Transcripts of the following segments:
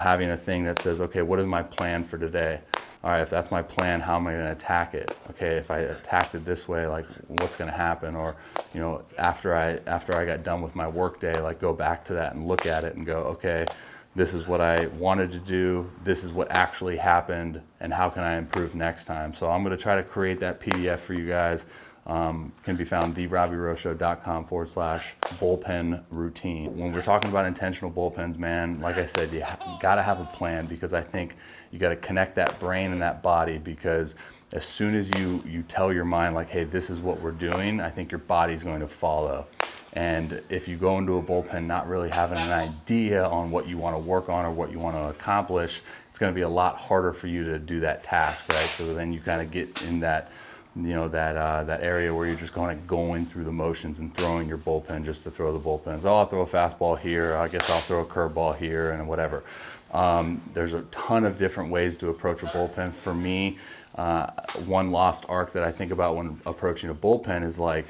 having a thing that says, okay, what is my plan for today? All right, if that's my plan, how am I going to attack it? Okay, if I attacked it this way, like what's going to happen? Or, you know, after I got done with my work day, like go back to that and look at it and go, okay, this is what I wanted to do, this is what actually happened, and how can I improve next time? So I'm going to try to create that PDF for you guys. Can be found therobbyrowshow.com/bullpen routine. When we're talking about intentional bullpens, man, like I said, you gotta have a plan, because I think you gotta connect that brain and that body, because as soon as you tell your mind like, hey, this is what we're doing, I think your body's going to follow. And if you go into a bullpen not really having an idea on what you want to work on or what you want to accomplish, it's going to be a lot harder for you to do that task, right? So then you kind of get in that, you know, that area where you're just going through the motions and throwing your bullpen just to throw the bullpens. Oh, I'll throw a fastball here, I guess I'll throw a curveball here, and whatever. There's a ton of different ways to approach a bullpen. For me, one lost art that I think about when approaching a bullpen is like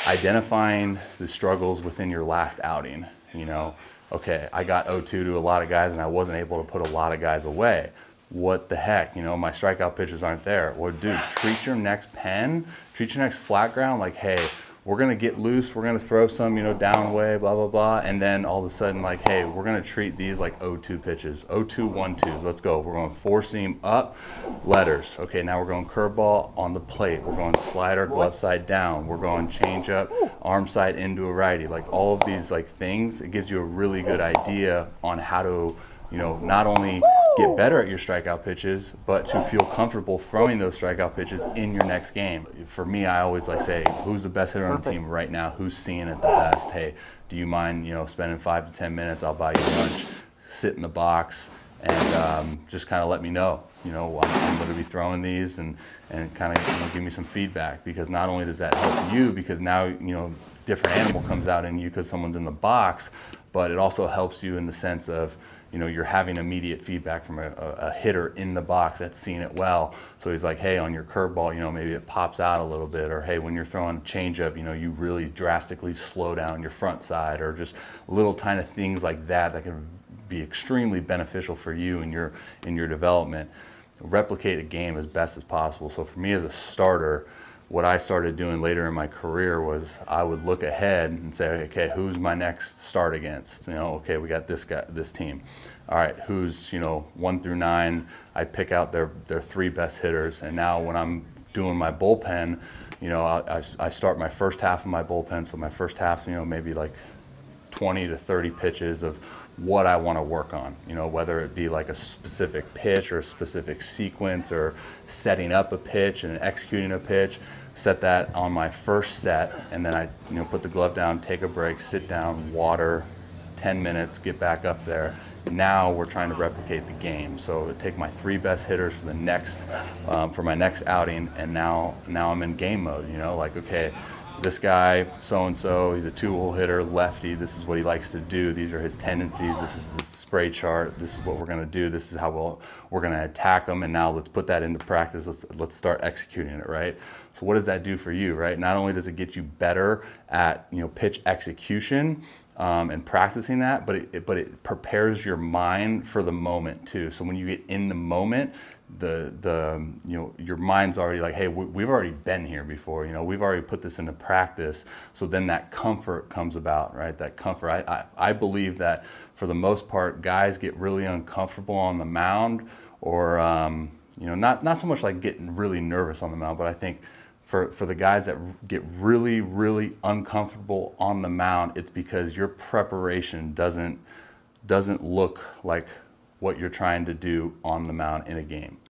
identifying the struggles within your last outing. You know, okay, I got 0-2 to a lot of guys and I wasn't able to put a lot of guys away. What the heck, you know, my strikeout pitches aren't there. Well, dude, treat your next treat your next flat ground like, hey, we're gonna get loose, we're gonna throw some, you know, down way, blah, blah, blah, and then all of a sudden, like, hey, we're gonna treat these like 0-2 pitches, 0-2, 1-2s, let's go. We're going four seam up, letters. Okay, now we're going curveball on the plate. We're going slider, glove side down. We're going change up, arm side into a righty. Like all of these like things, it gives you a really good idea on how to, you know, not only get better at your strikeout pitches, but to feel comfortable throwing those strikeout pitches in your next game. For me, I always like say, who's the best hitter on the team right now? Who's seeing it the best? Hey, do you mind, you know, spending 5 to 10 minutes? I'll buy you lunch, sit in the box, and just kind of let me know. You know, I'm going to be throwing these, and kind of, you know, give me some feedback, because not only does that help you, because now, you know, different animal comes out in you because someone's in the box, but it also helps you in the sense of, you know, you're having immediate feedback from a hitter in the box that's seeing it well. So he's like, hey, on your curveball, you know, maybe it pops out a little bit, or hey, when you're throwing a changeup, you know, you really drastically slow down your front side, or just little tiny things like that that can be extremely beneficial for you in your development. Replicate a game as best as possible. So for me as a starter, what I started doing later in my career was I would look ahead and say, okay, who's my next start against? You know, okay, we got this guy, this team. All right, who's, you know, 1 through 9? I pick out their 3 best hitters, and now when I'm doing my bullpen, you know, I start my first half of my bullpen. So my first half's, you know, maybe like 20 to 30 pitches of what I want to work on, you know, whether it be like a specific pitch or a specific sequence, or setting up a pitch and executing a pitch. Set that on my first set, and then I, you know, put the glove down, take a break, sit down, water, 10 minutes, get back up there. Now we're trying to replicate the game. So take my 3 best hitters for the next, for my next outing, and now I'm in game mode. You know, like, okay, this guy, so-and-so, he's a 2-hole hitter, lefty, this is what he likes to do, these are his tendencies, this is his spray chart, this is what we're going to do, this is how we're going to attack him, and now let's put that into practice, let's start executing it, right? So what does that do for you, right? Not only does it get you better at, you know, pitch execution, and practicing that, but it prepares your mind for the moment too. So when you get in the moment, you know, your mind's already like, hey, we've already been here before, you know, we've already put this into practice. So then that comfort comes about, right? That comfort. I believe that for the most part, guys get really uncomfortable on the mound, or you know, not so much like getting really nervous on the mound, but I think for the guys that get really, really uncomfortable on the mound, it's because your preparation doesn't look like what you're trying to do on the mound in a game.